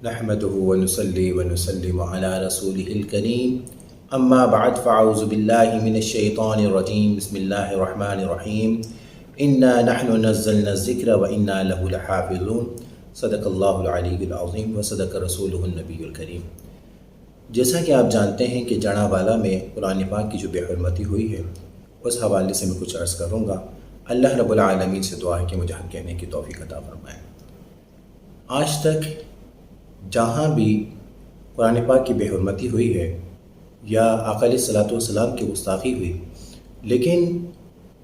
نحمده ونصلي ونسلم على رسوله الكريم اما بعد فاعوذ بالله من الشيطان الرجيم بسم الله الرحمن الرحيم انا نحن نزلنا الذكر وانا له لحافظون صدق اللہ العلی العظیم وصدق رسولہ النبی الکریم۔ جیسا کہ آپ جانتے ہیں کہ جڑا والا میں قرآن پاک کی جو بے حرمتی ہوئی ہے اس حوالے سے میں کچھ عرض کروں گا۔ اللہ رب العالمین سے دعا ہے کہ مجھے حق کہنے کی توفیق عطا فرمائے۔ آج تک جہاں بھی قرآن پاک کی بے حرمتی ہوئی ہے یا آقا علیہ الصلوۃ والسلام کی گستاخی ہوئی، لیکن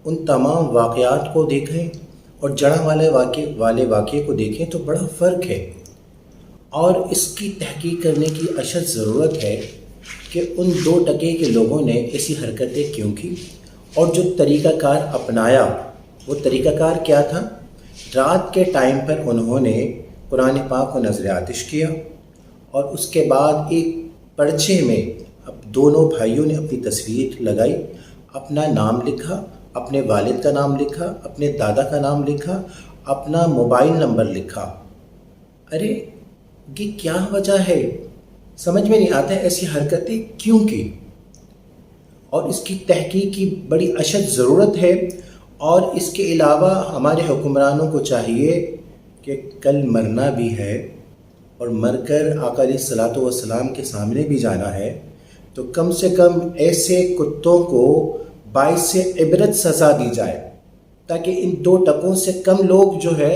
ان تمام واقعات کو دیکھیں اور جڑا والے واقعے کو دیکھیں تو بڑا فرق ہے، اور اس کی تحقیق کرنے کی اشد ضرورت ہے کہ ان 2 ٹکے کے لوگوں نے ایسی حرکتیں کیوں کی اور جو طریقہ کار اپنایا وہ طریقہ کار کیا تھا۔ رات کے ٹائم پر انہوں نے قرآن پاک کو نظر آتش کیا اور اس کے بعد ایک پرچے میں دونوں بھائیوں نے اپنی تصویر لگائی، اپنا نام لکھا، اپنے والد کا نام لکھا، اپنے دادا کا نام لکھا، اپنا موبائل نمبر لکھا۔ ارے یہ کیا وجہ ہے؟ سمجھ میں نہیں آتا ہے ایسی حرکتیں کیوں کی، اور اس کی تحقیق کی بڑی اشد ضرورت ہے۔ اور اس کے علاوہ ہمارے حکمرانوں کو چاہیے کہ کل مرنا بھی ہے اور مر کر آقا علیہ الصلوۃ والسلام کے سامنے بھی جانا ہے، تو کم سے کم ایسے کتوں کو باعث عبرت سزا دی جائے تاکہ ان 2 ٹکوں سے کم لوگ جو ہے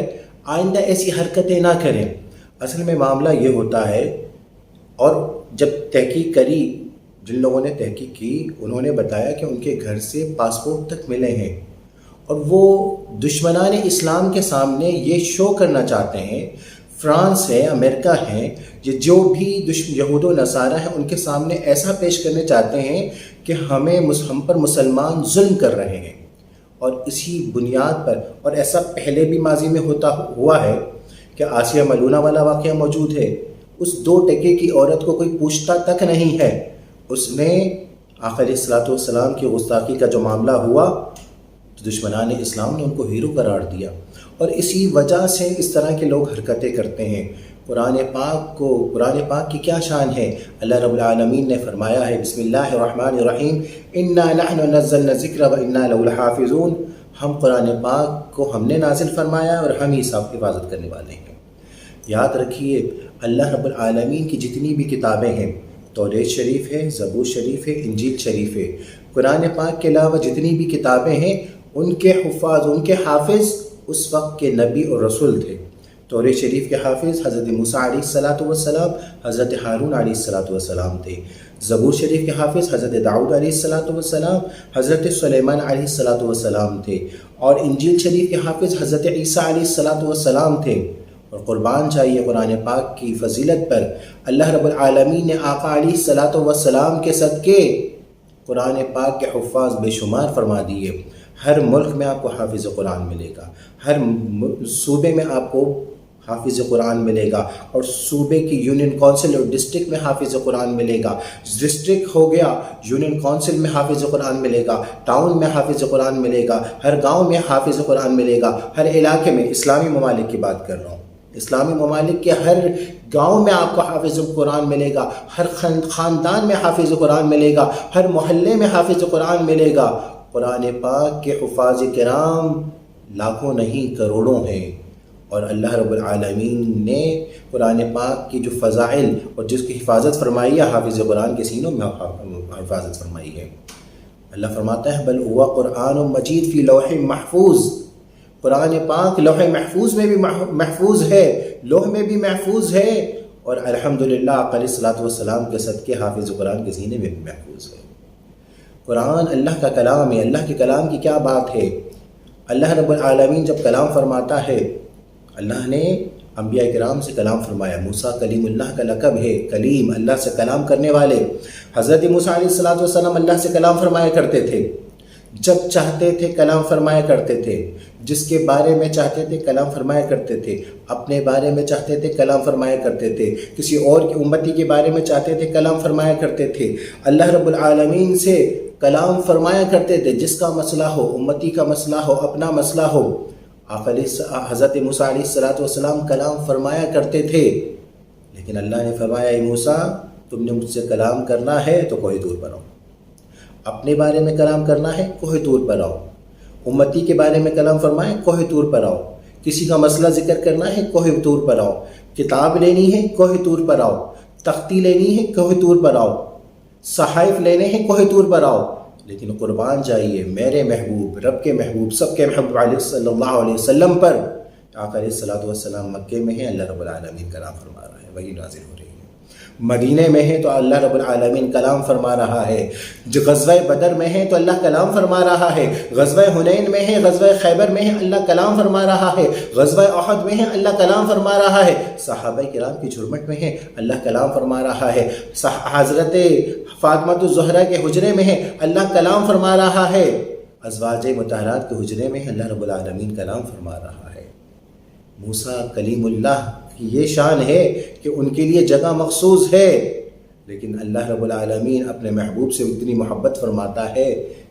آئندہ ایسی حرکتیں نہ کریں۔ اصل میں معاملہ یہ ہوتا ہے، اور جب تحقیق کری، جن لوگوں نے تحقیق کی انہوں نے بتایا کہ ان کے گھر سے پاسپورٹ تک ملے ہیں، اور وہ دشمنان اسلام کے سامنے یہ شو کرنا چاہتے ہیں، فرانس ہے، امریکہ ہے، یہ جو بھی یہود و نصارہ ہیں ان کے سامنے ایسا پیش کرنے چاہتے ہیں کہ ہم پر مسلمان ظلم کر رہے ہیں۔ اور اسی بنیاد پر، اور ایسا پہلے بھی ماضی میں ہوا ہے کہ آسیہ ملونہ والا واقعہ موجود ہے، اس 2 ٹکے کی عورت کو کوئی پوچھتا تک نہیں ہے، اس نے آقا علیہ الصلوۃ والسلام کی گستاخی کا جو معاملہ ہوا تو دشمنان اسلام نے ان کو ہیرو قرار دیا۔ اور اسی وجہ سے اس طرح کے لوگ حرکتیں کرتے ہیں۔ قرآن پاک کی کیا شان ہے؟ اللہ رب العالمین نے فرمایا ہے بسم اللہ الرحمن الرحیم انا نحن نزلنا الذکر وانا له لحافظون، ہم قرآن پاک کو ہم نے نازل فرمایا اور ہم ہی حفاظت کرنے والے ہیں۔ یاد رکھیے اللہ رب العالمین کی جتنی بھی کتابیں ہیں، توریت شریف ہے، زبور شریف ہے، انجیل شریف ہے، قرآن پاک کے علاوہ جتنی بھی کتابیں ہیں ان کے حفاظ، ان کے حافظ اس وقت کے نبی اور رسول تھے۔ توریت شریف کے حافظ حضرت موسیٰ علیہ الصلوۃ والسلام، حضرت ہارون علیہ الصلوۃ والسلام تھے۔ زبور شریف کے حافظ حضرت داؤد علیہ الصلوۃ والسلام، حضرت سلیمان علیہ الصلوۃ والسلام تھے۔ اور انجیل شریف کے حافظ حضرت عیسیٰ علیہ الصلوۃ والسلام تھے۔ اور قربان چاہیے قرآن پاک کی فضیلت پر، اللہ رب العالمین نے آقا علیہ الصلوۃ والسلام کے صدقے قرآن پاک کے حفاظ بے شمار فرما دیے۔ ہر ملک میں آپ کو حافظ قرآن ملے گا، ہر صوبے میں آپ کو حافظ قرآن ملے گا، اور صوبے کی یونین کونسل اور ڈسٹرکٹ میں حافظ قرآن ملے گا، ڈسٹرکٹ ہو گیا یونین کونسل میں حافظ قرآن ملے گا، ٹاؤن میں حافظ قرآن ملے گا، ہر گاؤں میں حافظ قرآن ملے گا، ہر علاقے میں۔ اسلامی ممالک کی بات کر رہا ہوں، اسلامی ممالک کے ہر گاؤں میں آپ کو حافظ قرآن ملے گا، ہر خاندان میں حافظ قرآن ملے گا، ہر محلے میں حافظ قرآن ملے گا۔ قرآن پاک کے حفاظ کرام لاکھوں نہیں کروڑوں ہیں، اور اللہ رب العالمین نے قرآن پاک کی جو فضائل اور جس کی حفاظت فرمائی ہے، حافظ قرآن کے سینوں میں حفاظت فرمائی ہے۔ اللہ فرماتا ہے بل هو قرآن مجید فی لوح محفوظ، قرآن پاک لوح محفوظ میں بھی محفوظ ہے، لوح میں بھی محفوظ ہے، اور الحمدللہ آقا علیہ الصلوۃ والسلام کے صدقے حافظ قرآن کے سینے میں بھی محفوظ ہے۔ قرآن اللہ کا کلام ہے، اللہ کے کلام کی کیا بات ہے؟ اللہ رب العالمین جب کلام فرماتا ہے، اللہ نے انبیاء کرام سے کلام فرمایا، موسیٰ کلیم اللہ کا لقب ہے، کلیم اللہ سے کلام کرنے والے۔ حضرت موسیٰ علیہ الصلوۃ والسلام اللہ سے کلام فرمایا کرتے تھے، جب چاہتے تھے کلام فرمایا کرتے تھے، جس کے بارے میں چاہتے تھے کلام فرمایا کرتے تھے، اپنے بارے میں چاہتے تھے کلام فرمایا کرتے تھے، کسی اور کی امتی کے بارے میں چاہتے تھے کلام فرمایا کرتے تھے، اللہ رب العالمین سے کلام فرمایا کرتے تھے، جس کا مسئلہ ہو، امتی کا مسئلہ ہو، اپنا مسئلہ ہو۔ حضرت موسیٰ علیہ السلام کلام فرمایا کرتے تھے، لیکن اللہ نے فرمایا اے موسیٰ تم نے مجھ سے کلام کرنا ہے تو کوہ طور پر آؤ، اپنے بارے میں کلام کرنا ہے کوہ طور پر آؤ، امتی کے بارے میں کلام فرمائے کوہ طور پر آؤ، کسی کا مسئلہ ذکر کرنا ہے کوہ طور پر آؤ، کتاب لینی ہے کوہ طور پر آؤ، تختی لینی ہے کوہ طور پر آؤ، صحائف لینے ہیں کوہ طور پر آؤ، لیکن قربان جائیے میرے محبوب، رب کے محبوب، سب کے محبوب علیہ صلی اللہ علیہ وسلم پر۔ آقا علیہ الصلوۃ والسلام مکے میں ہیں، اللہ رب العالمین کلام فرما رہا ہے، وہی نازل ہو رہی ہے۔ مدینہ میں ہے تو اللہ رب العالمین کلام فرما رہا ہے، جو غزوہ بدر میں ہے تو اللہ کلام فرما رہا ہے، غزوہ حنین میں ہے، غزوہ خیبر میں ہے اللہ کلام فرما رہا ہے، غزوہ احد میں ہے اللہ کلام فرما رہا ہے، صحابہ کرام کی جھرمٹ میں ہے اللہ کلام فرما رہا ہے، حضرت فاطمہ الزہرا کے حجرے میں ہے اللہ کلام فرما رہا ہے، ازواج مطہرات کے حجرے میں ہے اللہ رب العالمین کلام فرما رہا ہے۔ موسیٰ کلیم اللہ کی یہ شان ہے کہ ان کے لیے جگہ مخصوص ہے، لیکن اللہ رب العالمین اپنے محبوب سے اتنی محبت فرماتا ہے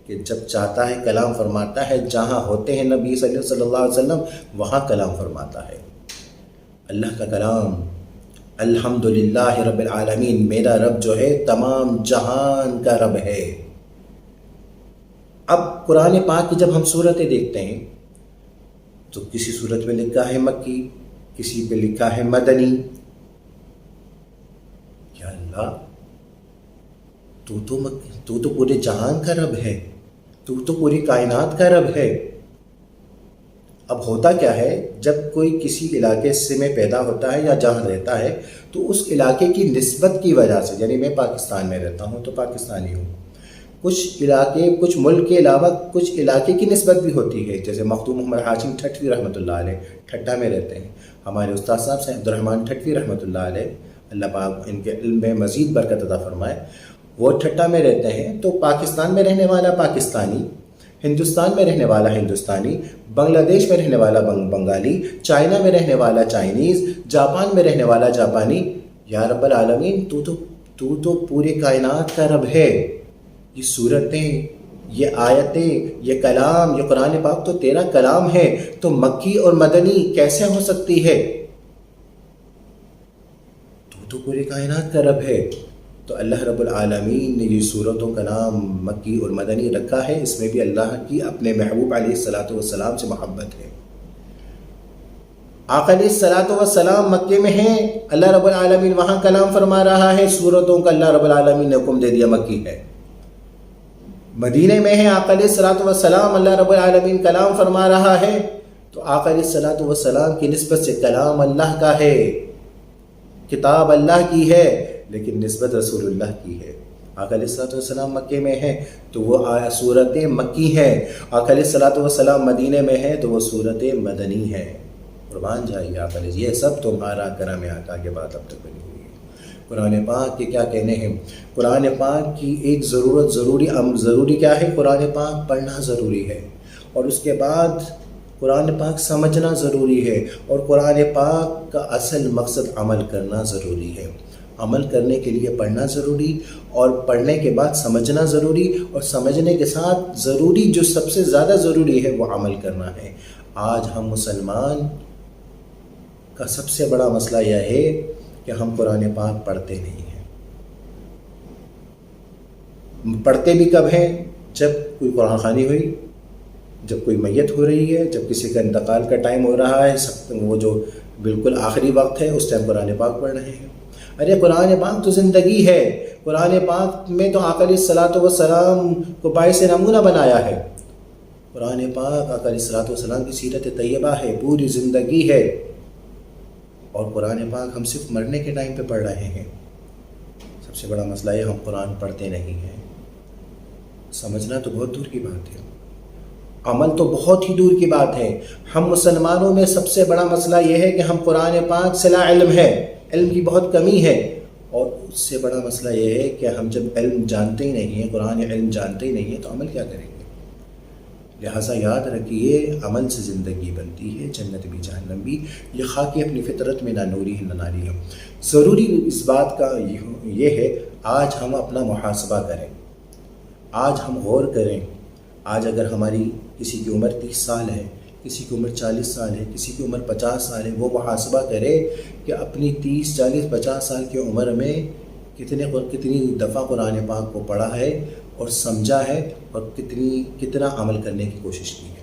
کہ جب چاہتا ہے کلام فرماتا ہے، جہاں ہوتے ہیں نبی صلی اللہ علیہ وسلم وہاں کلام فرماتا ہے۔ اللہ کا کلام، الحمدللہ رب العالمین، میرا رب جو ہے تمام جہان کا رب ہے۔ اب قرآن پاک کی جب ہم صورتیں دیکھتے ہیں تو کسی صورت میں لکھا ہے مکی، کسی پہ لکھا ہے مدنی۔ یا اللہ، تو تو پورے جہان کا رب ہے، تو تو پوری کائنات کا رب ہے۔ اب ہوتا کیا ہے، جب کوئی کسی علاقے سے میں پیدا ہوتا ہے یا جہاں رہتا ہے تو اس علاقے کی نسبت کی وجہ سے، یعنی میں پاکستان میں رہتا ہوں تو پاکستانی ہوں، کچھ علاقے، کچھ ملک کے علاوہ کچھ علاقے کی نسبت بھی ہوتی ہے، جیسے مخدوم محمد ہاشم ٹھٹوی رحمۃ اللہ علیہ ٹھٹا میں رہتے ہیں، ہمارے استاد صاحب سے عبدالرحمن ٹھٹوی رحمۃ اللہ علیہ، اللہ پاک ان کے علم میں مزید برکت عطا فرمائے، وہ ٹھٹا میں رہتے ہیں، تو پاکستان میں رہنے والا پاکستانی، ہندوستان میں رہنے والا ہندوستانی، بنگلہ دیش میں رہنے والا بنگالی، چائنا میں رہنے والا چائنیز، جاپان میں رہنے والا جاپانی۔ یا رب العالمین، تو تو پورے کائنات کا رب ہے۔ یہ صورتیں، یہ آیتیں، یہ کلام، یہ قرآن پاک تو تیرا کلام ہے، تو مکی اور مدنی کیسے ہو سکتی ہے؟ تو پوری کائنات کا رب ہے۔ تو اللہ رب العالمین نے یہ صورتوں کا نام مکی اور مدنی رکھا ہے، اس میں بھی اللہ کی اپنے محبوب علیہ الصلوۃ والسلام سے محبت ہے۔ آقا علیہ الصلوۃ والسلام مکے میں ہیں، اللہ رب العالمین وہاں کلام فرما رہا ہے، صورتوں کا اللہ رب العالمین نے حکم دے دیا مکی ہے۔ مدینہ میں ہے آقا علیہ الصلوۃ والسلام، اللہ رب العالمین کلام فرما رہا ہے، تو آقا علیہ الصلوۃ والسلام کی نسبت سے کلام اللہ کا ہے، کتاب اللہ کی ہے، لیکن نسبت رسول اللہ کی ہے۔ آقا علیہ الصلوۃ والسلام مکے میں ہے تو وہ صورتیں مکی ہیں، آقا علیہ الصلوۃ والسلام مدینہ میں ہے تو وہ صورتیں مدنی ہیں۔ قربان جائیے آقا علیہ، یہ سب تمہارا کرم آقا کے بعد اب تک بنی ہوئی ہے۔ قرآن پاک کے کیا کہنے ہیں؟ قرآن پاک کی ایک ضروری کیا ہے؟ قرآن پاک پڑھنا ضروری ہے، اور اس کے بعد قرآن پاک سمجھنا ضروری ہے، اور قرآن پاک کا اصل مقصد عمل کرنا ضروری ہے۔ عمل کرنے کے لیے پڑھنا ضروری، اور پڑھنے کے بعد سمجھنا ضروری، اور سمجھنے کے ساتھ ضروری، جو سب سے زیادہ ضروری ہے وہ عمل کرنا ہے۔ آج ہم مسلمان کا سب سے بڑا مسئلہ یہ ہے کہ ہم قرآن پاک پڑھتے نہیں ہیں۔ پڑھتے بھی کب ہیں؟ جب کوئی قرآن خوانی ہوئی، جب کوئی میت ہو رہی ہے، جب کسی کا انتقال کا ٹائم ہو رہا ہے، وہ جو بالکل آخری وقت ہے، اس ٹائم قرآن پاک پڑھ رہے ہیں۔ ارے قرآن پاک تو زندگی ہے، قرآن پاک میں تو آقا علیہ الصلوۃ والسلام کو باعث نمونہ بنایا ہے۔ قرآن پاک آقا علیہ الصلوۃ والسلام کی سیرت طیبہ ہے، پوری زندگی ہے، اور قرآن پاک ہم صرف مرنے کے ٹائم پہ پڑھ رہے ہیں۔ سب سے بڑا مسئلہ ہے ہم قرآن پڑھتے نہیں ہیں۔ سمجھنا تو بہت دور کی بات ہے، عمل تو بہت ہی دور کی بات ہے۔ ہم مسلمانوں میں سب سے بڑا مسئلہ یہ ہے کہ ہم قرآن پاک سے لا علم ہے، علم کی بہت کمی ہے، اور اس سے بڑا مسئلہ یہ ہے کہ ہم جب علم جانتے ہی نہیں ہیں، قرآن علم جانتے ہی نہیں ہیں، تو عمل کیا کریں گے؟ لہٰذا یاد رکھیے، عمل سے زندگی بنتی ہے، جنت بھی جہنم بھی۔ یہ خاکی اپنی فطرت میں نہ نوری ہے نہ ناری ہے۔ ضروری اس بات کا یہ ہے، آج ہم اپنا محاسبہ کریں، آج ہم غور کریں۔ آج اگر ہماری کسی کی عمر 30 سال ہے، کسی کی عمر 40 سال ہے، کسی کی عمر 50 سال ہے، وہ محاسبہ کرے کہ اپنی 30 40 50 سال کی عمر میں کتنی دفعہ قرآن پاک کو پڑھا ہے اور سمجھا ہے اور کتنا عمل کرنے کی کوشش کی ہے۔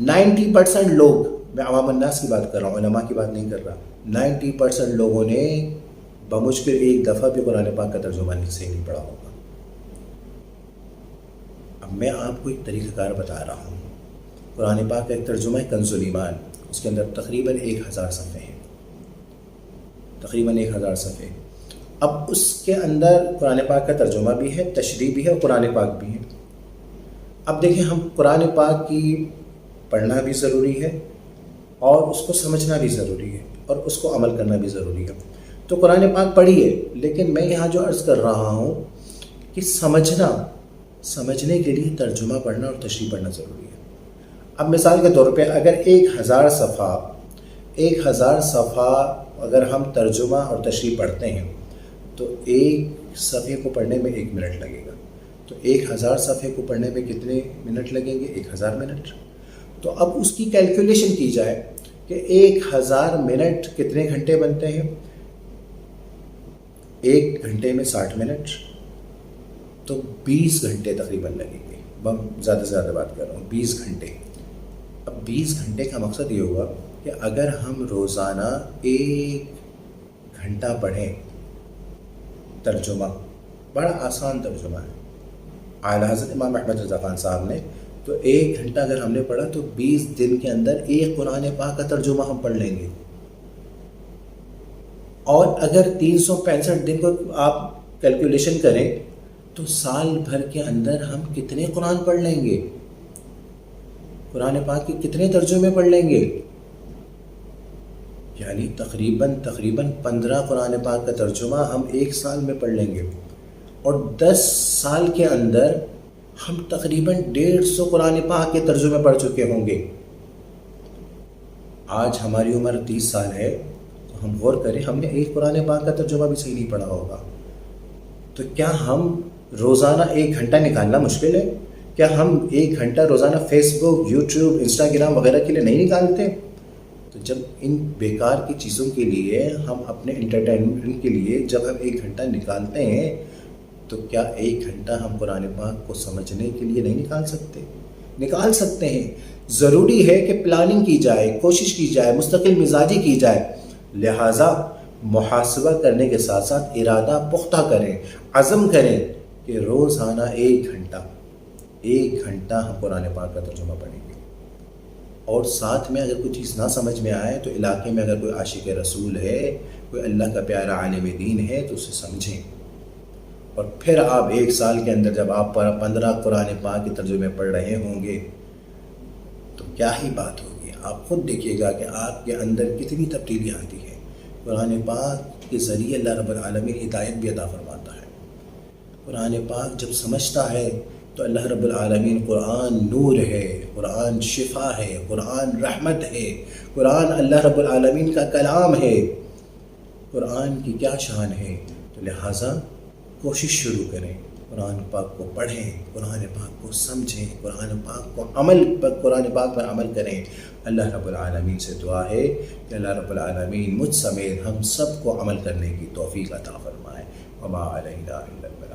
90% لوگ، میں عوام الناس کی بات کر رہا ہوں، علماء کی بات نہیں کر رہا، 90% لوگوں نے بمشکل ایک دفعہ بھی قرآن پاک کا ترجمہ صحیح نہیں پڑھا ہوگا۔ اب میں آپ کو ایک طریقہ کار بتا رہا ہوں۔ قرآن پاک کا ایک ترجمہ ہے کنز الایمان، اس کے اندر تقریباً 1000 صفحے ہیں، تقریباً 1000 صفحے۔ اب اس کے اندر قرآن پاک کا ترجمہ بھی ہے، تشریح بھی ہے اور قرآن پاک بھی ہے۔ اب دیکھیں، ہم قرآن پاک کی پڑھنا بھی ضروری ہے اور اس کو سمجھنا بھی ضروری ہے اور اس کو عمل کرنا بھی ضروری ہے۔ تو قرآن پاک پڑھیے، لیکن میں یہاں جو عرض کر رہا ہوں کہ سمجھنے کے لیے ترجمہ پڑھنا اور تشریح پڑھنا ضروری ہے۔ اب مثال کے طور پہ اگر 1000 صفحہ اگر ہم ترجمہ اور تشریح پڑھتے ہیں تو ایک صفحے کو پڑھنے میں 1 منٹ لگے گا، تو 1000 صفحے کو پڑھنے میں کتنے منٹ لگیں گے؟ 1000 منٹ۔ تو اب اس کی کیلکولیشن کی جائے کہ 1000 منٹ کتنے گھنٹے بنتے ہیں؟ 1 گھنٹے میں 60 منٹ، تو 20 گھنٹے تقریباً لگیں گے۔ زیادہ سے زیادہ بات کر رہا ہوں، 20 گھنٹے۔ اب 20 گھنٹے کا مقصد یہ ہوا کہ اگر ہم روزانہ 1 گھنٹہ پڑھیں ترجمہ، بڑا آسان ترجمہ ہے، اعلیٰ حضرت امام احمد رضا خان صاحب نے، تو 1 گھنٹہ اگر ہم نے پڑھا تو 20 دن کے اندر ایک قرآن پاک کا ترجمہ ہم پڑھ لیں گے۔ اور اگر 365 دن کو آپ کیلکولیشن کریں تو سال بھر کے اندر ہم کتنے قرآن پڑھ لیں گے؟ قرآن پاک کے کتنے ترجمے پڑھ لیں گے؟ یعنی تقریباً 15 قرآن پاک کا ترجمہ ہم 1 سال میں پڑھ لیں گے، اور 10 سال کے اندر ہم تقریباً 150 قرآن پاک کے ترجمے پڑھ چکے ہوں گے۔ آج ہماری عمر 30 سال ہے، تو ہم غور کریں، ہم نے ایک قرآن پاک کا ترجمہ بھی صحیح نہیں پڑھا ہوگا۔ تو کیا ہم روزانہ 1 گھنٹہ نکالنا مشکل ہے؟ کیا ہم 1 گھنٹہ روزانہ فیس بک، یوٹیوب، انسٹاگرام وغیرہ کے لیے نہیں نکالتے؟ تو جب ان بیکار کی چیزوں کے لیے ہم اپنے انٹرٹینمنٹ کے لیے جب ہم 1 گھنٹہ نکالتے ہیں، تو کیا 1 گھنٹہ ہم قرآن پاک کو سمجھنے کے لیے نہیں نکال سکتے؟ نکال سکتے ہیں۔ ضروری ہے کہ پلاننگ کی جائے، کوشش کی جائے، مستقل مزاجی کی جائے۔ لہٰذا محاسبہ کرنے کے ساتھ ساتھ ارادہ پختہ کریں، عزم کریں کہ روزانہ 1 گھنٹہ ہم قرآن پاک کا ترجمہ پڑھیں گے۔ اور ساتھ میں اگر کوئی چیز نہ سمجھ میں آئے تو علاقے میں اگر کوئی عاشق رسول ہے، کوئی اللہ کا پیارا عالم دین ہے تو اسے سمجھیں۔ اور پھر آپ 1 سال کے اندر جب آپ 15 قرآن پاک کے ترجمے پڑھ رہے ہوں گے تو کیا ہی بات ہوگی۔ آپ خود دیکھیے گا کہ آپ کے اندر کتنی تبدیلی آتی ہے۔ قرآن پاک کے ذریعے اللہ رب العالمین ہدایت بھی عطا فرماتا ہے۔ قرآن پاک جب سمجھتا ہے تو اللہ رب العالمین، قرآن نور ہے، قرآن شفا ہے، قرآن رحمت ہے، قرآن اللہ رب العالمین کا کلام ہے، قرآن کی کیا شان ہے۔ تو لہٰذا کوشش شروع کریں، قرآن پاک کو پڑھیں، قرآن پاک کو سمجھیں، قرآن پاک پر عمل کریں۔ اللہ رب العالمین سے دعا ہے کہ اللہ رب العالمین مجھ سمیت ہم سب کو عمل کرنے کی توفیق عطا فرمائے۔ وما علینا الا البلاغ۔